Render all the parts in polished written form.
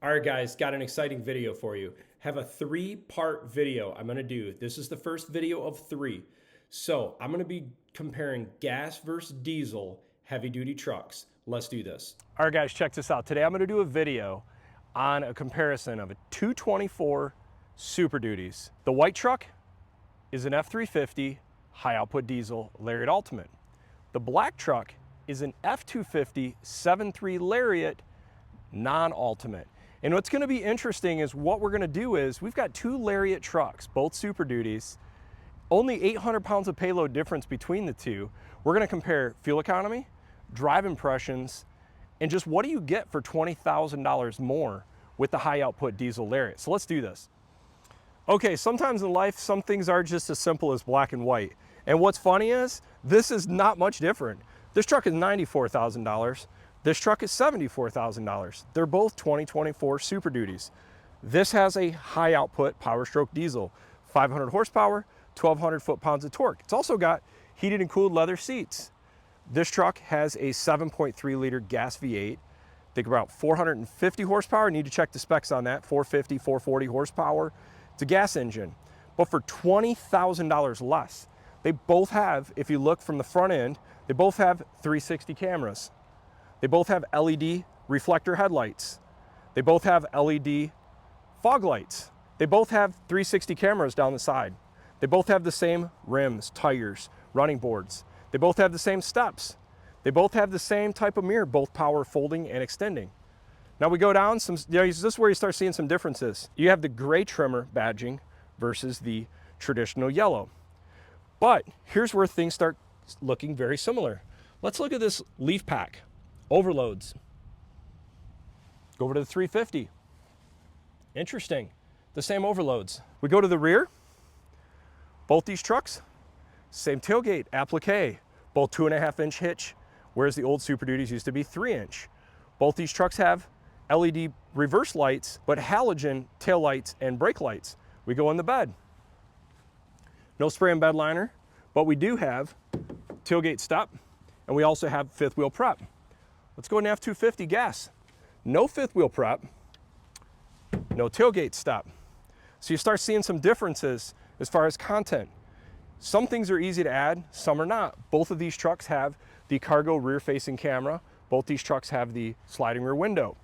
All right, guys, got an exciting video for you. Have a three-part video I'm gonna do. This is the first video of three. So I'm gonna be comparing gas versus diesel heavy-duty trucks. Let's do this. All right, guys, check this out. Today I'm gonna do a video on a comparison of a 224 Super Duties. The white truck is an F350 high-output diesel Lariat Ultimate. The black truck is an F250 7.3 Lariat non-ultimate. And what's going to be interesting is what we're going to do is we've got two Lariat trucks, both Super Duties, only 800 pounds of payload difference between the two. We're going to compare fuel economy, drive impressions, and just what do you get for $20,000 more with the high output diesel Lariat. So let's do this. Okay, sometimes in life, some things are just as simple as black and white. And what's funny is this is not much different. This truck is $94,000. This truck is $74,000. They're both 2024 Super Duties. This has a high output Powerstroke diesel, 500 horsepower, 1,200 foot-pounds of torque. It's also got heated and cooled leather seats. This truck has a 7.3 liter gas V8. Think about 450 horsepower. Need to check the specs on that. 450, 440 horsepower. It's a gas engine. But for $20,000 less, they both have, if you look from the front end, they both have 360 cameras. They both have LED reflector headlights. They both have LED fog lights. They both have 360 cameras down the side. They both have the same rims, tires, running boards. They both have the same steps. They both have the same type of mirror, both power folding and extending. Now we go down, this is where you start seeing some differences. You have the gray Tremor badging versus the traditional yellow. But here's where things start looking very similar. Let's look at this leaf pack. Overloads. Go over to the 350. Interesting. The same overloads. We go to the rear. Both these trucks, same tailgate, applique. Both 2.5-inch hitch, whereas the old Super Duties used to be 3-inch. Both these trucks have LED reverse lights, but halogen tail lights and brake lights. We go in the bed. No spray and bed liner, but we do have tailgate step, and we also have fifth wheel prep. Let's go into F250 gas. No fifth wheel prep, no tailgate step. So you start seeing some differences as far as content. Some things are easy to add, some are not. Both of these trucks have the cargo rear facing camera. Both these trucks have the sliding rear window.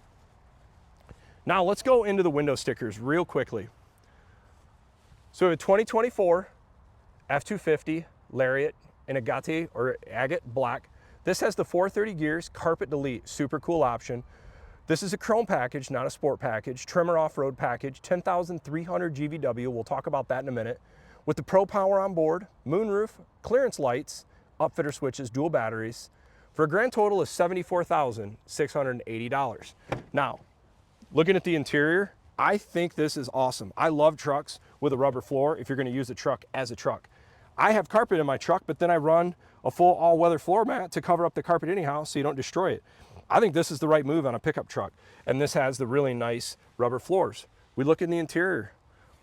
Now let's go into the window stickers real quickly. So we have a 2024 F250 Lariat in agate or agate black. This has the 430 gears, carpet delete, super cool option. This is a chrome package, not a sport package. Tremor off-road package, 10,300 GVW. We'll talk about that in a minute. With the Pro Power on board, moonroof, clearance lights, upfitter switches, dual batteries, for a grand total of $74,680. Now, looking at the interior, I think this is awesome. I love trucks with a rubber floor if you're gonna use a truck as a truck. I have carpet in my truck, but then I run a full all-weather floor mat to cover up the carpet anyhow so you don't destroy it. I think this is the right move on a pickup truck. And this has the really nice rubber floors. We look in the interior,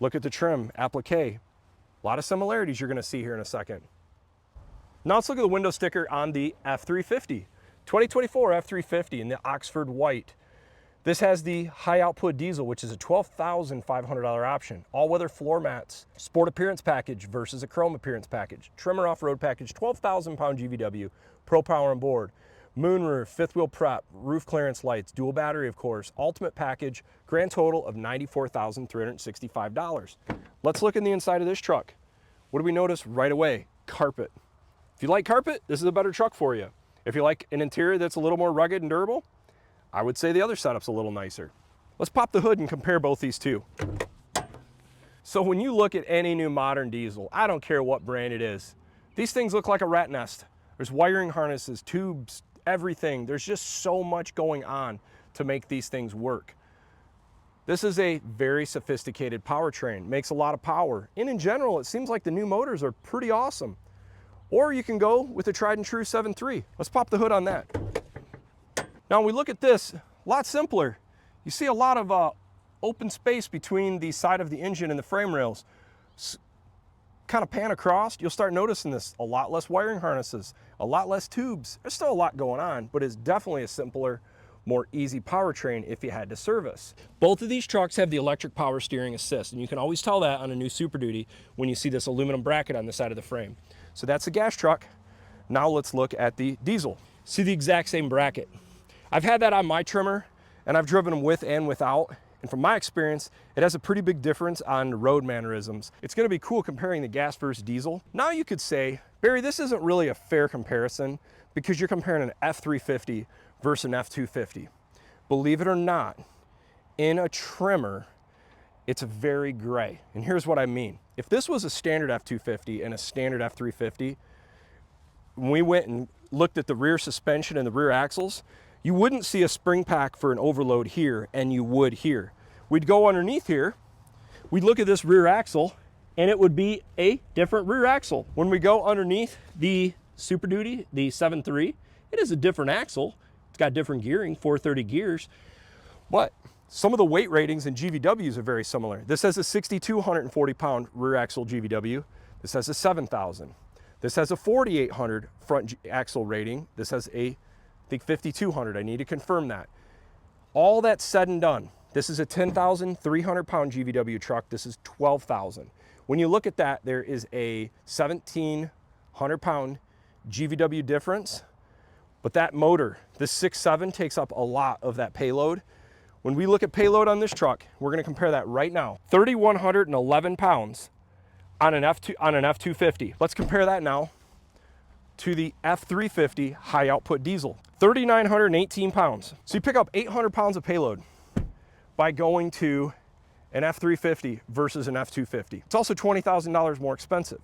look at the trim, applique. A lot of similarities you're gonna see here in a second. Now let's look at the window sticker on the F350. 2024 F350 in the Oxford white. This has the high output diesel, which is a $12,500 option. All-weather floor mats, sport appearance package versus a chrome appearance package. Tremor off-road package, 12,000 pound GVW, Pro Power on board. Moonroof, fifth wheel prep, roof clearance lights, dual battery of course, ultimate package, grand total of $94,365. Let's look in the inside of this truck. What do we notice right away? Carpet. If you like carpet, this is a better truck for you. If you like an interior that's a little more rugged and durable, I would say the other setup's a little nicer. Let's pop the hood and compare both these two. So when you look at any new modern diesel, I don't care what brand it is, these things look like a rat nest. There's wiring harnesses, tubes, everything. There's just so much going on to make these things work. This is a very sophisticated powertrain, makes a lot of power. And in general, it seems like the new motors are pretty awesome. Or you can go with the tried and true 7.3. Let's pop the hood on that. Now when we look at this, a lot simpler. You see a lot of open space between the side of the engine and the frame rails. Kind of pan across, you'll start noticing this. A lot less wiring harnesses, a lot less tubes. There's still a lot going on, but it's definitely a simpler, more easy powertrain if you had to service. Both of these trucks have the electric power steering assist, and you can always tell that on a new Super Duty when you see this aluminum bracket on the side of the frame. So that's the gas truck. Now let's look at the diesel. See the exact same bracket. I've had that on my Tremor, and I've driven them with and without. And from my experience, it has a pretty big difference on the road mannerisms. It's gonna be cool comparing the gas versus diesel. Now you could say, Barry, this isn't really a fair comparison because you're comparing an F350 versus an F250. Believe it or not, in a Tremor, it's very gray. And here's what I mean. If this was a standard F250 and a standard F350, when we went and looked at the rear suspension and the rear axles, you wouldn't see a spring pack for an overload here, and you would here. We'd go underneath here, we'd look at this rear axle, and it would be a different rear axle. When we go underneath the Super Duty, the 7.3, it is a different axle. It's got different gearing, 430 gears, but some of the weight ratings in GVWs are very similar. This has a 6,240 pound rear axle GVW. This has a 7,000. This has a 4,800 front axle rating. This has a, I think, 5,200. I need to confirm that. All that said and done, this is a 10,300 pound GVW truck. This is 12,000. When you look at that, there is a 1,700 pound GVW difference, but that motor, this 6.7, takes up a lot of that payload. When we look at payload on this truck, we're gonna compare that right now. 3,111 pounds on an F250. Let's compare that now to the F350 high output diesel. 3,918 pounds. So you pick up 800 pounds of payload by going to an F350 versus an F250. It's also $20,000 more expensive.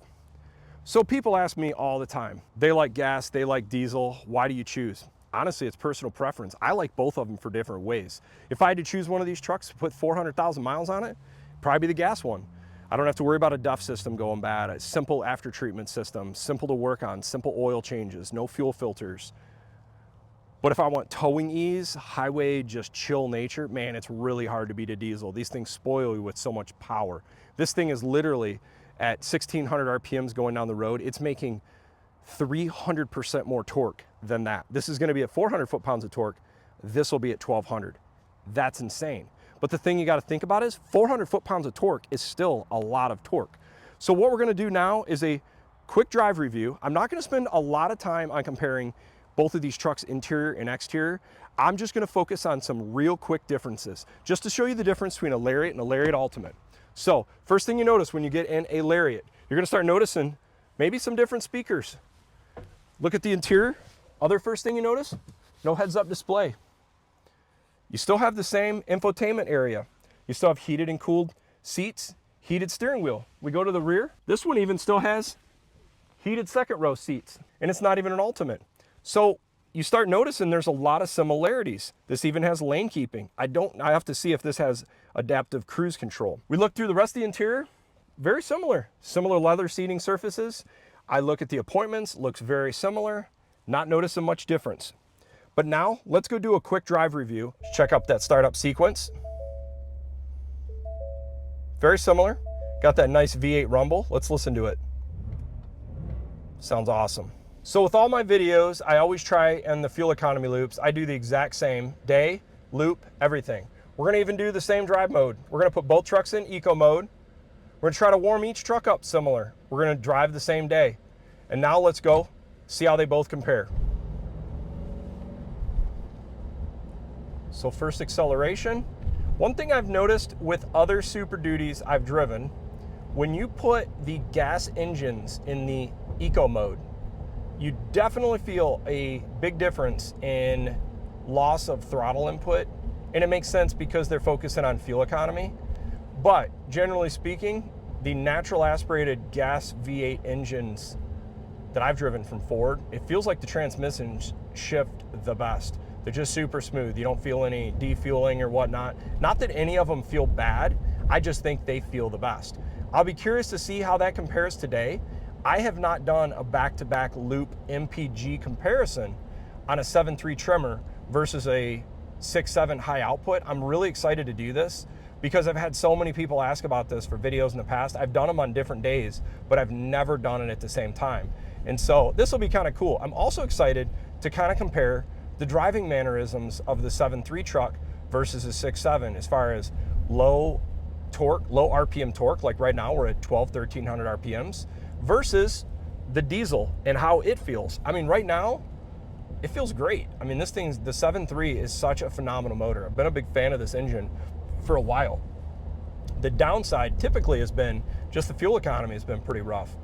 So people ask me all the time, they like gas, they like diesel, why do you choose? Honestly, it's personal preference. I like both of them for different ways. If I had to choose one of these trucks to put 400,000 miles on it, probably be the gas one. I don't have to worry about a DUF system going bad, a simple after treatment system, simple to work on, simple oil changes, no fuel filters. But if I want towing ease, highway, just chill nature, man, it's really hard to beat a diesel. These things spoil you with so much power. This thing is literally at 1,600 RPMs going down the road. It's making 300% more torque than that. This is gonna be at 400 foot-pounds of torque. This will be at 1,200. That's insane. But the thing you gotta think about is 400 foot-pounds of torque is still a lot of torque. So what we're gonna do now is a quick drive review. I'm not gonna spend a lot of time on comparing both of these trucks, interior and exterior. I'm just gonna focus on some real quick differences, just to show you the difference between a Lariat and a Lariat Ultimate. So first thing you notice when you get in a Lariat, you're gonna start noticing maybe some different speakers. Look at the interior. Other first thing you notice, no heads-up display. You still have the same infotainment area. You still have heated and cooled seats, heated steering wheel. We go to the rear. This one even still has heated second row seats, and it's not even an Ultimate. So you start noticing there's a lot of similarities. This even has lane keeping. I have to see if this has adaptive cruise control. We look through the rest of the interior, very similar. Similar leather seating surfaces. I look at the appointments, looks very similar, not noticing much difference. But now let's go do a quick drive review. Check out that startup sequence. Very similar. Got that nice V8 rumble. Let's listen to it. Sounds awesome. So with all my videos, I always try in the fuel economy loops, I do the exact same day, loop, everything. We're gonna even do the same drive mode. We're gonna put both trucks in eco mode. We're gonna try to warm each truck up similar. We're gonna drive the same day. And now let's go see how they both compare. So first acceleration. One thing I've noticed with other Super Duties I've driven, when you put the gas engines in the eco mode, you definitely feel a big difference in loss of throttle input. And it makes sense because they're focusing on fuel economy. But generally speaking, the natural aspirated gas V8 engines that I've driven from Ford, it feels like the transmissions shift the best. They're just super smooth. You don't feel any defueling or whatnot. Not that any of them feel bad, I just think they feel the best. I'll be curious to see how that compares today. I have not done a back-to-back loop MPG comparison on a 7.3 Tremor versus a 6.7 high output. I'm really excited to do this because I've had so many people ask about this for videos in the past. I've done them on different days, but I've never done it at the same time. And so this will be kind of cool. I'm also excited to kind of compare the driving mannerisms of the 7.3 truck versus a 6.7 as far as low torque, low RPM torque, like right now we're at 1300 RPMs, versus the diesel and how it feels. I mean, right now, it feels great. I mean, the 7.3 is such a phenomenal motor. I've been a big fan of this engine for a while. The downside typically has been just the fuel economy has been pretty rough.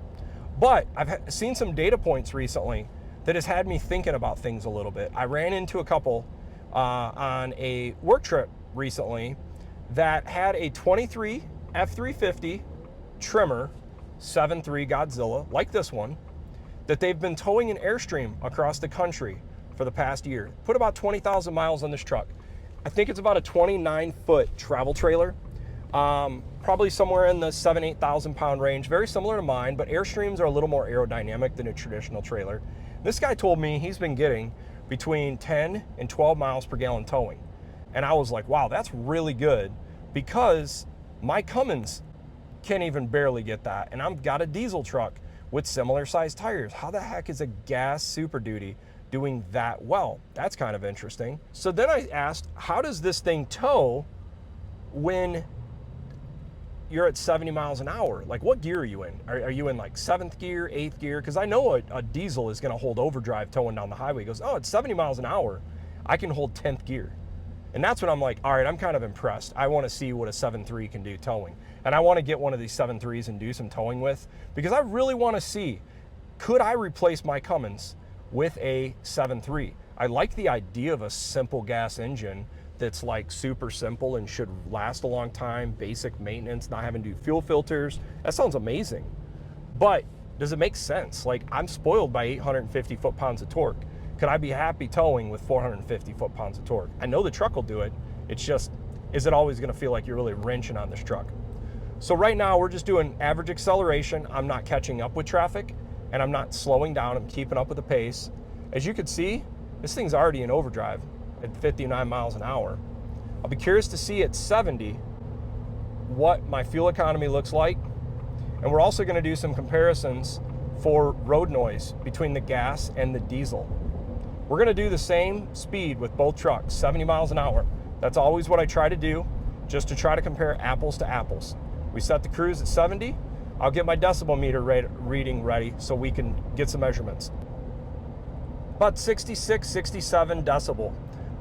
But I've seen some data points recently that has had me thinking about things a little bit. I ran into a couple on a work trip recently that had a 23 F350 Tremor 7.3 Godzilla, like this one, that they've been towing an Airstream across the country for the past year. Put about 20,000 miles on this truck. I think it's about a 29-foot travel trailer, probably somewhere in the 8,000 pound range, very similar to mine, but Airstreams are a little more aerodynamic than a traditional trailer. This guy told me he's been getting between 10 and 12 miles per gallon towing. And I was like, wow, that's really good, because my Cummins can't even barely get that. And I've got a diesel truck with similar sized tires. How the heck is a gas Super Duty doing that well? That's kind of interesting. So then I asked, how does this thing tow when you're at 70 miles an hour? Like, what gear are you in? Are you in like 7th gear, 8th gear? Because I know a diesel is going to hold overdrive towing down the highway. He goes, oh, it's 70 miles an hour. I can hold 10th gear. And that's when I'm like, all right, I'm kind of impressed. I want to see what a 7.3 can do towing. And I want to get one of these 7.3s and do some towing with, because I really want to see, could I replace my Cummins with a 7.3? I like the idea of a simple gas engine that's like super simple and should last a long time, basic maintenance, not having to do fuel filters. That sounds amazing. But does it make sense? Like, I'm spoiled by 850 foot-pounds of torque. Could I be happy towing with 450 foot-pounds of torque? I know the truck will do it. It's just, is it always going to feel like you're really wrenching on this truck? So right now we're just doing average acceleration. I'm not catching up with traffic, and I'm not slowing down. I'm keeping up with the pace. As you can see, this thing's already in overdrive at 59 miles an hour. I'll be curious to see at 70 what my fuel economy looks like. And we're also going to do some comparisons for road noise between the gas and the diesel. We're going to do the same speed with both trucks, 70 miles an hour. That's always what I try to do, just to try to compare apples to apples. We set the cruise at 70. I'll get my decibel meter reading ready so we can get some measurements. About 66, 67 decibel.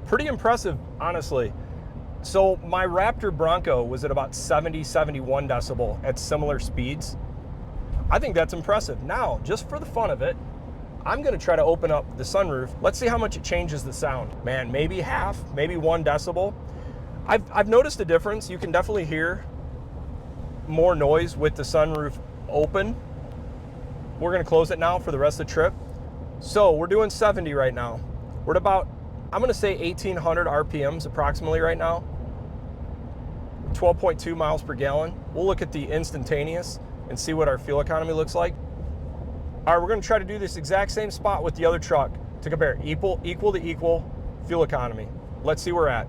Pretty impressive, honestly. So my Raptor Bronco was at about 70, 71 decibel at similar speeds. I think that's impressive. Now, just for the fun of it, I'm gonna try to open up the sunroof. Let's see how much it changes the sound. Man, maybe half, maybe 1 decibel. I've noticed a difference. You can definitely hear more noise with the sunroof open. We're gonna close it now for the rest of the trip. So we're doing 70 right now. We're at about, I'm gonna say 1,800 RPMs approximately right now. 12.2 miles per gallon. We'll look at the instantaneous and see what our fuel economy looks like. All right, we're gonna try to do this exact same spot with the other truck to compare equal to equal fuel economy. Let's see where we're at.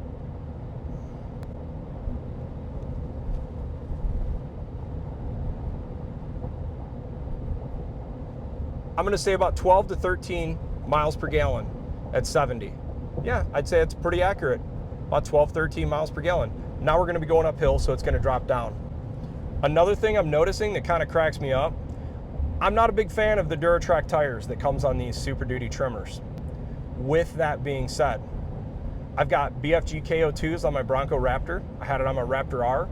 I'm gonna say about 12 to 13 miles per gallon at 70. Yeah, I'd say it's pretty accurate. About 12, 13 miles per gallon. Now we're gonna be going uphill, so it's gonna drop down. Another thing I'm noticing that kind of cracks me up, I'm not a big fan of the Duratrac tires that comes on these Super Duty Tremors. With that being said, I've got BFG KO2s on my Bronco Raptor. I had it on my Raptor R,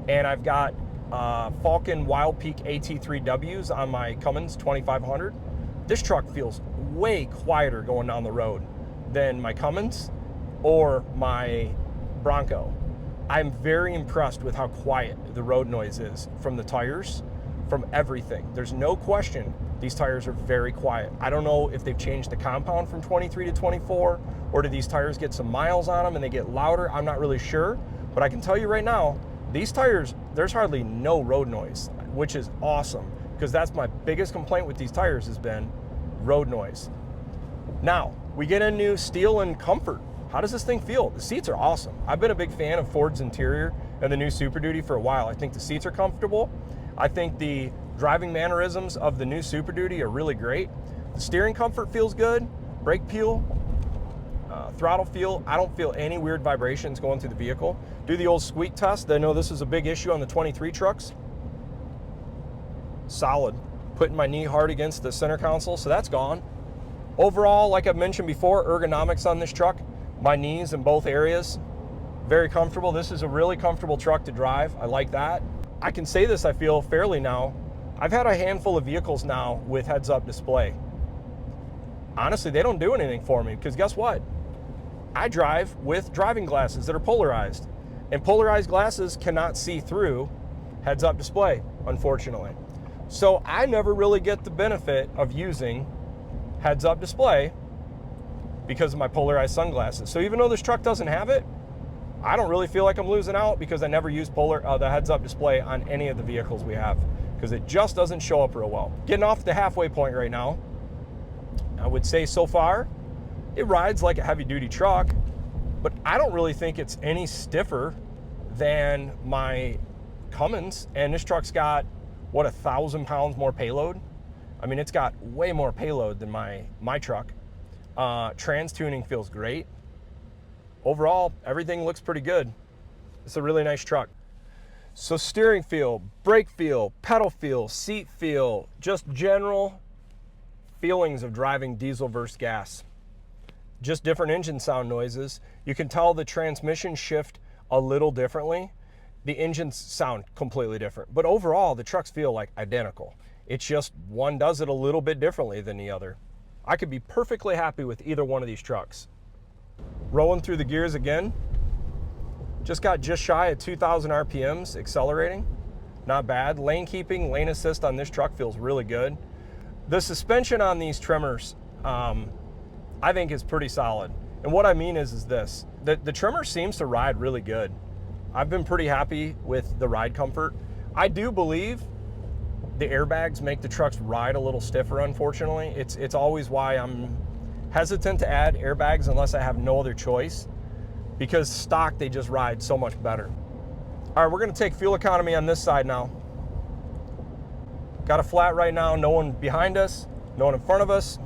and I've got Falcon Wild Peak AT3Ws on my Cummins 2500. This truck feels way quieter going down the road than my Cummins or my Bronco. I'm very impressed with how quiet the road noise is from the tires, from everything. There's no question these tires are very quiet. I don't know if they've changed the compound from 23 to 24, or do these tires get some miles on them and they get louder? I'm not really sure, but I can tell you right now, these tires, there's hardly no road noise, which is awesome, because that's my biggest complaint with these tires has been road noise. Now, we get into steel and comfort. How does this thing feel? The seats are awesome. I've been a big fan of Ford's interior and the new Super Duty for a while. I think the seats are comfortable. I think the driving mannerisms of the new Super Duty are really great. The steering comfort feels good. Brake peel, Throttle feel, I don't feel any weird vibrations going through the vehicle. Do the old squeak test. I know this is a big issue on the 23 trucks. Solid. Putting my knee hard against the center console, so that's gone. Overall, like I've mentioned before, ergonomics on this truck, my knees in both areas, very comfortable. This is a really comfortable truck to drive. I like that. I can say this, I feel fairly now. I've had a handful of vehicles now with heads-up display. Honestly, they don't do anything for me, because guess what? I drive with driving glasses that are polarized, and polarized glasses cannot see through heads-up display, unfortunately. So I never really get the benefit of using heads-up display because of my polarized sunglasses. So even though this truck doesn't have it, I don't really feel like I'm losing out because I never use the heads-up display on any of the vehicles we have because it just doesn't show up real well. Getting off the halfway point right now, I would say so far, it rides like a heavy-duty truck, but I don't really think it's any stiffer than my Cummins, and this truck's got, what, 1,000 pounds more payload? I mean, it's got way more payload than my truck. Trans tuning feels great. Overall, everything looks pretty good. It's a really nice truck. So steering feel, brake feel, pedal feel, seat feel, just general feelings of driving diesel versus gas. Just different engine sound noises. You can tell the transmission shift a little differently. The engines sound completely different, but overall the trucks feel like identical. It's just one does it a little bit differently than the other. I could be perfectly happy with either one of these trucks. Rolling through the gears again. Just got just shy of 2,000 RPMs accelerating. Not bad. Lane keeping, lane assist on this truck feels really good. The suspension on these Tremors, I think is pretty solid. And what I mean is this, the Tremor seems to ride really good. I've been pretty happy with the ride comfort. I do believe the airbags make the trucks ride a little stiffer, unfortunately. It's always why I'm hesitant to add airbags unless I have no other choice, because stock, they just ride so much better. All right, we're gonna take fuel economy on this side now. Got a flat right now, no one behind us, no one in front of us.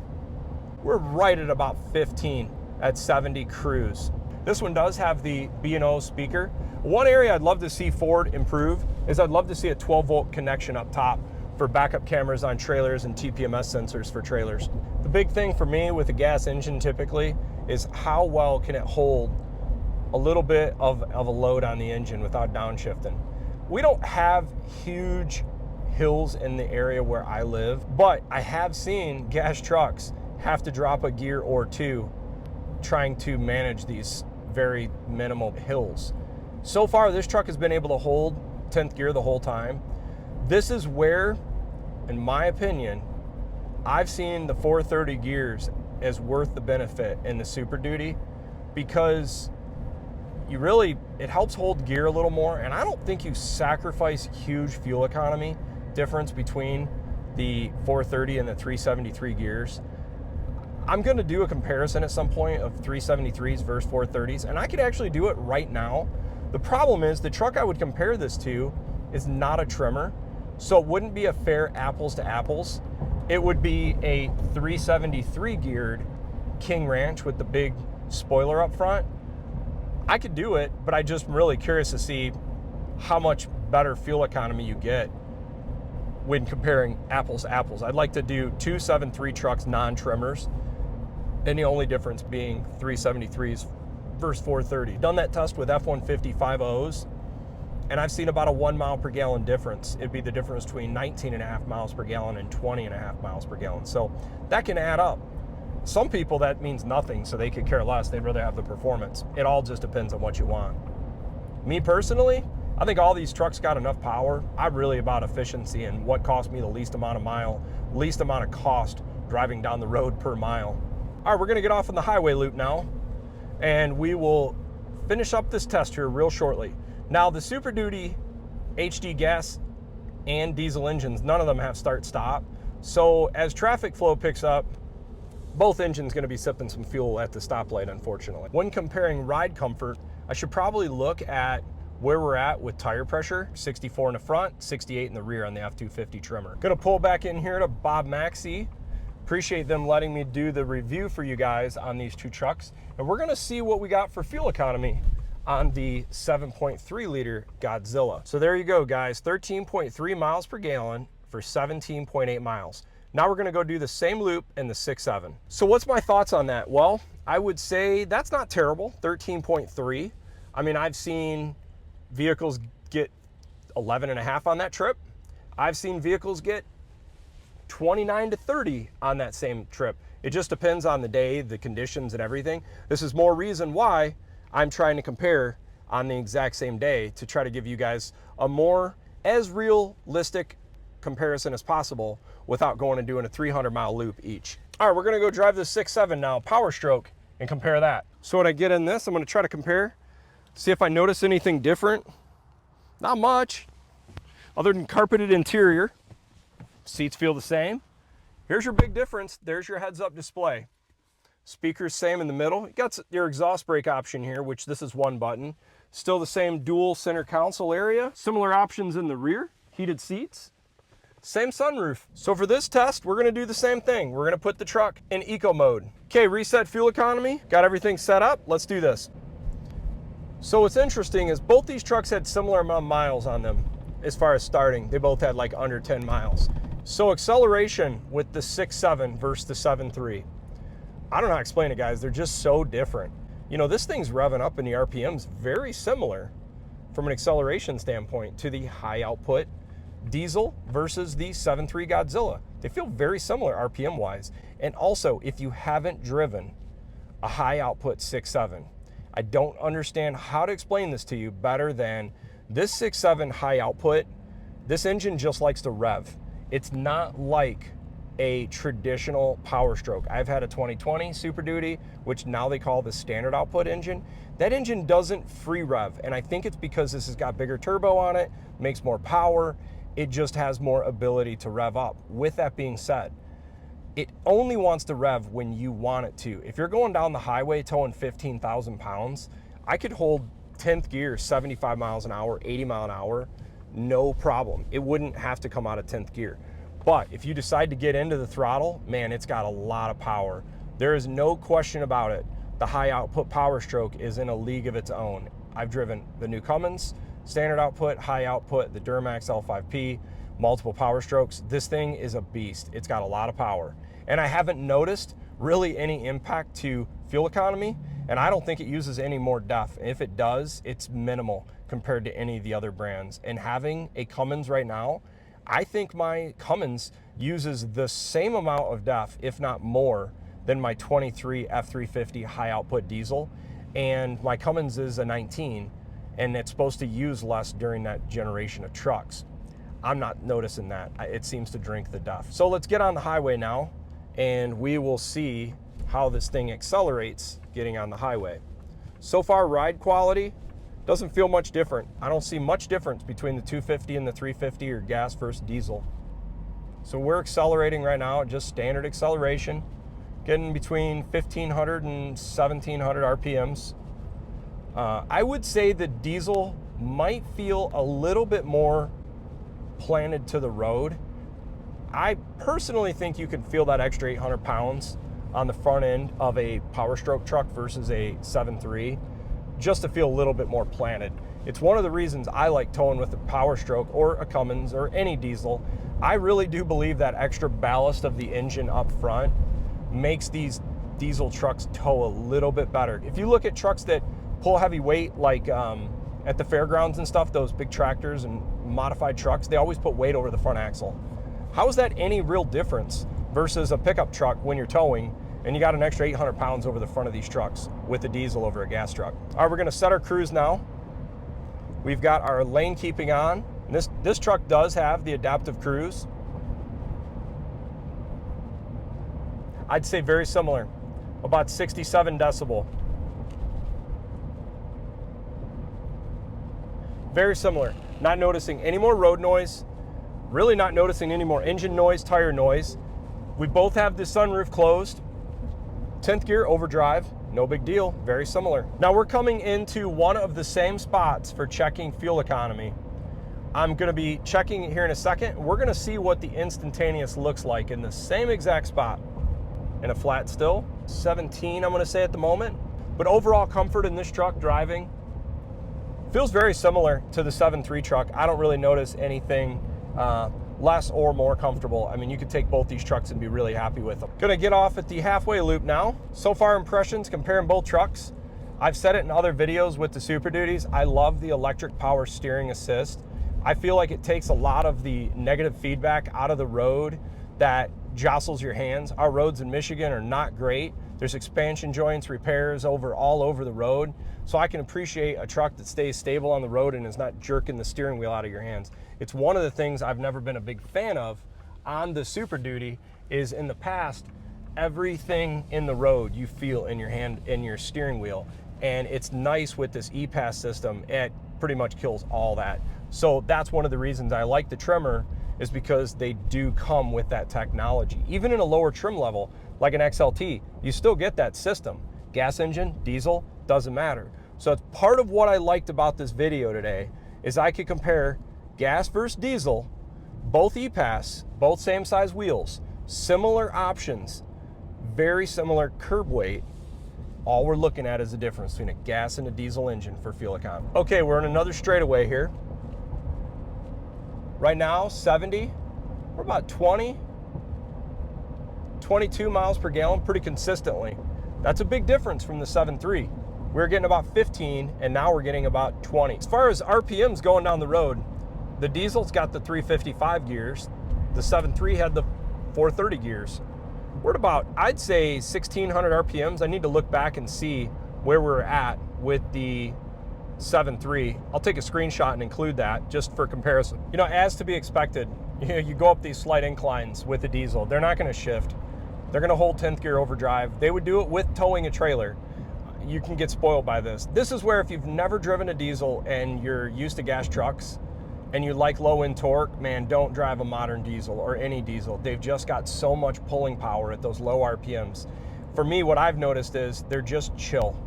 We're right at about 15 at 70 cruise. This one does have the B&O speaker. One area I'd love to see Ford improve is I'd love to see a 12-volt connection up top for backup cameras on trailers and TPMS sensors for trailers. The big thing for me with a gas engine typically is how well can it hold a little bit of a load on the engine without downshifting. We don't have huge hills in the area where I live, but I have seen gas trucks have to drop a gear or two trying to manage these very minimal hills. So far, this truck has been able to hold 10th gear the whole time. This is where, in my opinion, I've seen the 430 gears as worth the benefit in the Super Duty, because it helps hold gear a little more, and I don't think you sacrifice huge fuel economy difference between the 430 and the 373 gears. I'm gonna do a comparison at some point of 373s versus 430s, and I could actually do it right now. The problem is the truck I would compare this to is not a Tremor, so it wouldn't be a fair apples to apples. It would be a 373 geared King Ranch with the big spoiler up front. I could do it, but I just am really curious to see how much better fuel economy you get when comparing apples to apples. I'd like to do two 7.3 trucks, non-Tremors, and the only difference being 373s versus 430. Done that test with F150 5.0s, and I've seen about a 1 mile per gallon difference. It'd be the difference between 19.5 miles per gallon and 20.5 miles per gallon. So that can add up. Some people that means nothing, so they could care less. They'd rather have the performance. It all just depends on what you want. Me personally, I think all these trucks got enough power. I'm really about efficiency and what costs me the least amount of cost driving down the road per mile. All right, we're gonna get off on the highway loop now, and we will finish up this test here real shortly. Now, the Super Duty HD gas and diesel engines, none of them have start-stop. So as traffic flow picks up, both engines gonna be sipping some fuel at the stoplight, unfortunately. When comparing ride comfort, I should probably look at where we're at with tire pressure, 64 in the front, 68 in the rear on the F250 Tremor. Gonna pull back in here to Bob Maxxey Appreciate them letting me do the review for you guys on these two trucks. And we're gonna see what we got for fuel economy on the 7.3 liter Godzilla. So there you go, guys, 13.3 miles per gallon for 17.8 miles. Now we're gonna go do the same loop in the 6.7. So what's my thoughts on that? Well, I would say that's not terrible, 13.3. I mean, I've seen vehicles get 11.5 on that trip. I've seen vehicles get 29 to 30 on that same trip. It just depends on the day, the conditions and everything. This is more reason why I'm trying to compare on the exact same day to try to give you guys a more as realistic comparison as possible without going and doing a 300-mile loop each. All right, we're gonna go drive the 6.7 now, Powerstroke, and compare that. So when I get in this, I'm gonna try to compare, see if I notice anything different. Not much, other than carpeted interior. Seats feel the same. Here's your big difference. There's your heads-up display. Speakers same in the middle. You got your exhaust brake option here, which this is one button. Still the same dual center console area. Similar options in the rear, heated seats. Same sunroof. So for this test, we're gonna do the same thing. We're gonna put the truck in eco mode. Okay, reset fuel economy. Got everything set up. Let's do this. So what's interesting is both these trucks had similar amount of miles on them as far as starting. They both had like under 10 miles. So acceleration with the 6.7 versus the 7.3. I don't know how to explain it, guys. They're just so different. You know, this thing's revving up in the RPMs very similar from an acceleration standpoint to the high output diesel versus the 7.3 Godzilla. They feel very similar RPM wise. And also, if you haven't driven a high output 6.7, I don't understand how to explain this to you better than this 6.7 high output. This engine just likes to rev. It's not like a traditional Powerstroke. I've had a 2020 Super Duty, which now they call the standard output engine. That engine doesn't free rev, and I think it's because this has got bigger turbo on it, makes more power, it just has more ability to rev up. With that being said, it only wants to rev when you want it to. If you're going down the highway towing 15,000 pounds, I could hold 10th gear, 75 miles an hour, 80 mile an hour, no problem. It wouldn't have to come out of 10th gear. But if you decide to get into the throttle, man, it's got a lot of power. There is no question about it. The high output Powerstroke is in a league of its own. I've driven the new Cummins, standard output, high output, the Duramax L5P, multiple Powerstrokes. This thing is a beast. It's got a lot of power. And I haven't noticed really any impact to fuel economy, and I don't think it uses any more DEF. If it does, it's minimal compared to any of the other brands. And having a Cummins right now, I think my Cummins uses the same amount of DEF, if not more, than my 23 F350 high output diesel. And my Cummins is a 19, and it's supposed to use less during that generation of trucks. I'm not noticing that. It seems to drink the DEF. So let's get on the highway now, and we will see how this thing accelerates getting on the highway. So far, ride quality doesn't feel much different. I don't see much difference between the 250 and the 350 or gas versus diesel. So we're accelerating right now at just standard acceleration, getting between 1,500 and 1,700 RPMs. I would say the diesel might feel a little bit more planted to the road. I personally think you can feel that extra 800 pounds on the front end of a Powerstroke truck versus a 7.3, just to feel a little bit more planted. It's one of the reasons I like towing with a Powerstroke or a Cummins or any diesel. I really do believe that extra ballast of the engine up front makes these diesel trucks tow a little bit better. If you look at trucks that pull heavy weight, like at the fairgrounds and stuff, those big tractors and modified trucks, they always put weight over the front axle. How is that any real difference versus a pickup truck when you're towing and you got an extra 800 pounds over the front of these trucks with a diesel over a gas truck? All right, we're gonna set our cruise now. We've got our lane keeping on. And this truck does have the adaptive cruise. I'd say very similar, about 67 decibel. Very similar. Not noticing any more road noise, really not noticing any more engine noise, tire noise. We both have the sunroof closed. 10th gear overdrive, no big deal, very similar. Now we're coming into one of the same spots for checking fuel economy. I'm gonna be checking it here in a second. We're gonna see what the instantaneous looks like in the same exact spot. and a flat still. 17, I'm gonna say at the moment. But overall comfort in this truck driving feels very similar to the 7.3 truck. I don't really notice anything less or more comfortable. I mean, you could take both these trucks and be really happy with them. Gonna get off at the halfway loop now. So far impressions comparing both trucks. I've said it in other videos with the Super Duties. I love the electric power steering assist. I feel like it takes a lot of the negative feedback out of the road that jostles your hands. Our roads in Michigan are not great. There's expansion joints, repairs all over the road. So I can appreciate a truck that stays stable on the road and is not jerking the steering wheel out of your hands. It's one of the things I've never been a big fan of on the Super Duty is in the past, everything in the road you feel in your hand, in your steering wheel. And it's nice with this e-pass system. It pretty much kills all that. So that's one of the reasons I like the Tremor, is because they do come with that technology. Even in a lower trim level, like an XLT, you still get that system. Gas engine, diesel, doesn't matter. So it's part of what I liked about this video today is I could compare gas versus diesel, both e-pass, both same size wheels, similar options, very similar curb weight. All we're looking at is the difference between a gas and a diesel engine for fuel economy. Okay, we're in another straightaway here. Right now, 70, we're about 20, 22 miles per gallon pretty consistently. That's a big difference from the 7.3. We were getting about 15 and now we're getting about 20. As far as RPMs going down the road, the diesel's got the 355 gears. The 7.3 had the 430 gears. We're at about, I'd say 1,600 RPMs. I need to look back and see where we're at with the 7.3. I'll take a screenshot and include that just for comparison. You know, as to be expected, you go up these slight inclines with the diesel. They're not gonna shift. They're gonna hold 10th gear overdrive. They would do it with towing a trailer. You can get spoiled by this. This is where if you've never driven a diesel and you're used to gas trucks and you like low end torque, man, don't drive a modern diesel or any diesel. They've just got so much pulling power at those low RPMs. For me, what I've noticed is they're just chill.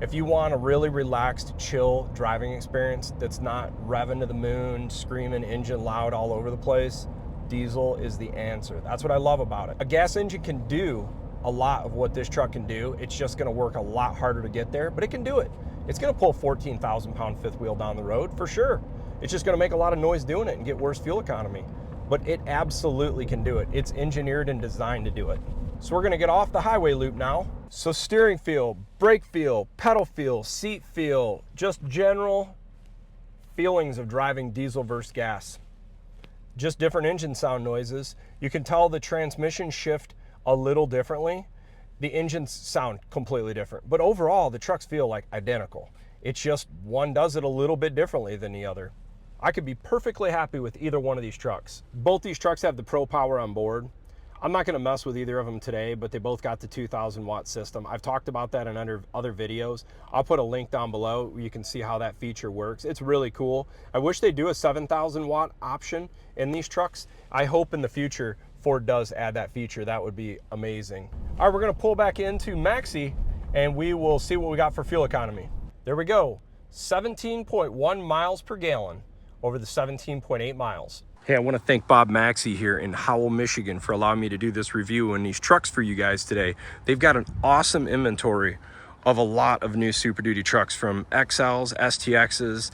If you want a really relaxed, chill driving experience that's not revving to the moon, screaming engine loud all over the place, diesel is the answer. That's what I love about it. A gas engine can do a lot of what this truck can do. It's just gonna work a lot harder to get there, but it can do it. It's gonna pull 14,000 pound fifth wheel down the road for sure. It's just gonna make a lot of noise doing it and get worse fuel economy, but it absolutely can do it. It's engineered and designed to do it. So we're gonna get off the highway loop now. So steering feel, brake feel, pedal feel, seat feel, just general feelings of driving diesel versus gas. Just different engine sound noises. You can tell the transmission shift a little differently. The engines sound completely different, but overall the trucks feel like identical. It's just one does it a little bit differently than the other. I could be perfectly happy with either one of these trucks. Both these trucks have the Pro Power on board. I'm not gonna mess with either of them today, but they both got the 2,000 watt system. I've talked about that in other videos. I'll put a link down below where you can see how that feature works. It's really cool. I wish they do a 7,000 watt option in these trucks. I hope in the future Ford does add that feature. That would be amazing. All right, we're gonna pull back into Maxxey and we will see what we got for fuel economy. There we go, 17.1 miles per gallon over the 17.8 miles. Hey, I want to thank Bob Maxxey here in Howell, Michigan for allowing me to do this review on these trucks for you guys today. They've got an awesome inventory of a lot of new Super Duty trucks, from XLs, STXs,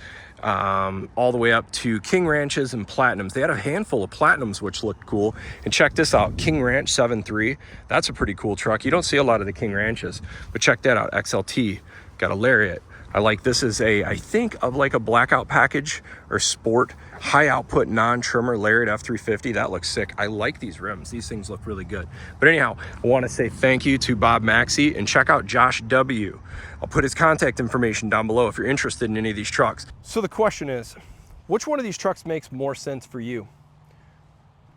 all the way up to King Ranches and Platinums. They had a handful of Platinums which looked cool. And check this out, King Ranch 7.3. That's a pretty cool truck. You don't see a lot of the King Ranches, but check that out. XLT, got a Lariat. I like this is I think of like a blackout package or sport, high output non-Tremor Lariat F350. That looks sick. I like these rims. These things look really good. But anyhow, I want to say thank you to Bob Maxxey and check out Josh W. I'll put his contact information down below if you're interested in any of these trucks. So the question is, which one of these trucks makes more sense for you?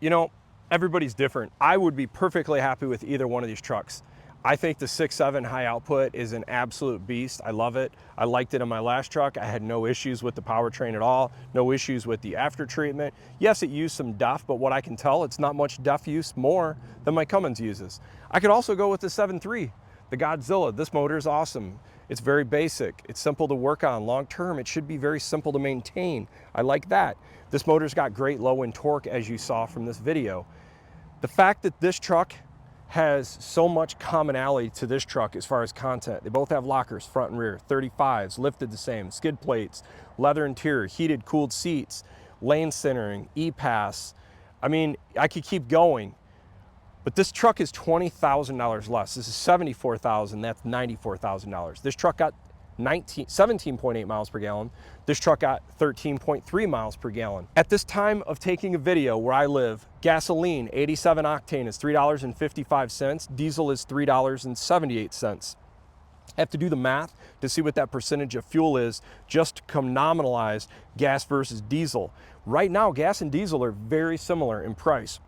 You know, everybody's different. I would be perfectly happy with either one of these trucks. I think the 6.7 high output is an absolute beast. I love it. I liked it in my last truck. I had no issues with the powertrain at all. No issues with the after treatment. Yes, it used some DEF, but what I can tell, it's not much DEF use more than my Cummins uses. I could also go with the 7.3, the Godzilla. This motor is awesome. It's very basic. It's simple to work on. Long term, it should be very simple to maintain. I like that. This motor's got great low end torque, as you saw from this video. The fact that this truck has so much commonality to this truck as far as content. They both have lockers, front and rear, 35s, lifted the same, skid plates, leather interior, heated, cooled seats, lane centering, E-Pass. I mean, I could keep going, but this truck is $20,000 less. This is $74,000, that's $94,000. This truck got 17.8 miles per gallon. This truck got 13.3 miles per gallon. At this time of taking a video where I live, gasoline, 87 octane is $3.55. Diesel is $3.78. I have to do the math to see what that percentage of fuel is just to come nominalize gas versus diesel. Right now, gas and diesel are very similar in price.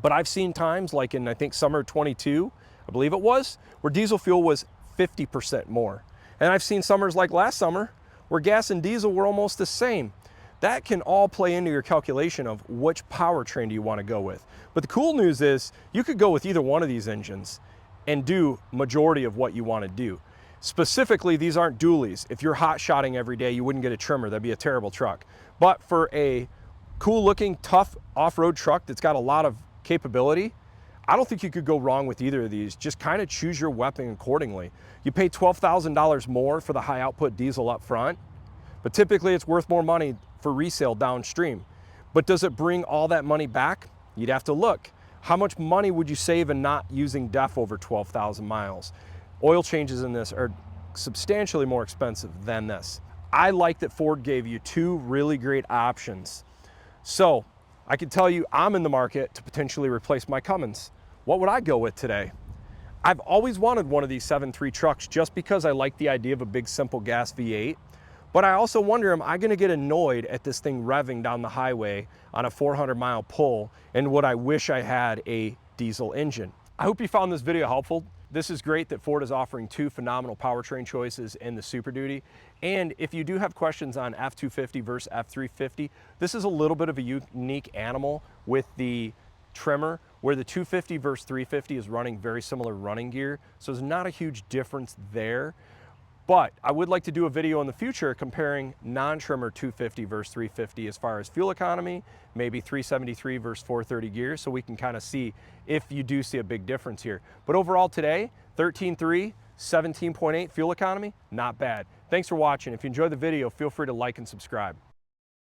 But I've seen times like in, I think, summer 22, I believe it was, where diesel fuel was 50% more. And I've seen summers like last summer where gas and diesel were almost the same. That can all play into your calculation of which powertrain do you want to go with. But the cool news is you could go with either one of these engines and do majority of what you want to do. Specifically, these aren't dualies. If you're hot shotting every day, you wouldn't get a Tremor. That'd be a terrible truck. But for a cool looking, tough off-road truck that's got a lot of capability, I don't think you could go wrong with either of these. Just kind of choose your weapon accordingly. You pay $12,000 more for the high output diesel up front, but typically it's worth more money for resale downstream. But does it bring all that money back? You'd have to look. How much money would you save in not using DEF over 12,000 miles? Oil changes in this are substantially more expensive than this. I like that Ford gave you two really great options. So I can tell you I'm in the market to potentially replace my Cummins. What would I go with today? I've always wanted one of these 7.3 trucks just because I like the idea of a big simple gas V8. But I also wonder, am I gonna get annoyed at this thing revving down the highway on a 400-mile pull, and would I wish I had a diesel engine? I hope you found this video helpful. This is great that Ford is offering two phenomenal powertrain choices in the Super Duty. And if you do have questions on F250 versus F350, this is a little bit of a unique animal with the Tremor, where the 250 versus 350 is running very similar running gear. So there's not a huge difference there. But I would like to do a video in the future comparing non-Tremor 250 versus 350 as far as fuel economy, maybe 373 versus 430 gears, so we can kind of see if you do see a big difference here. But overall today, 13.3, 17.8 fuel economy, not bad. Thanks for watching. If you enjoyed the video, feel free to like and subscribe.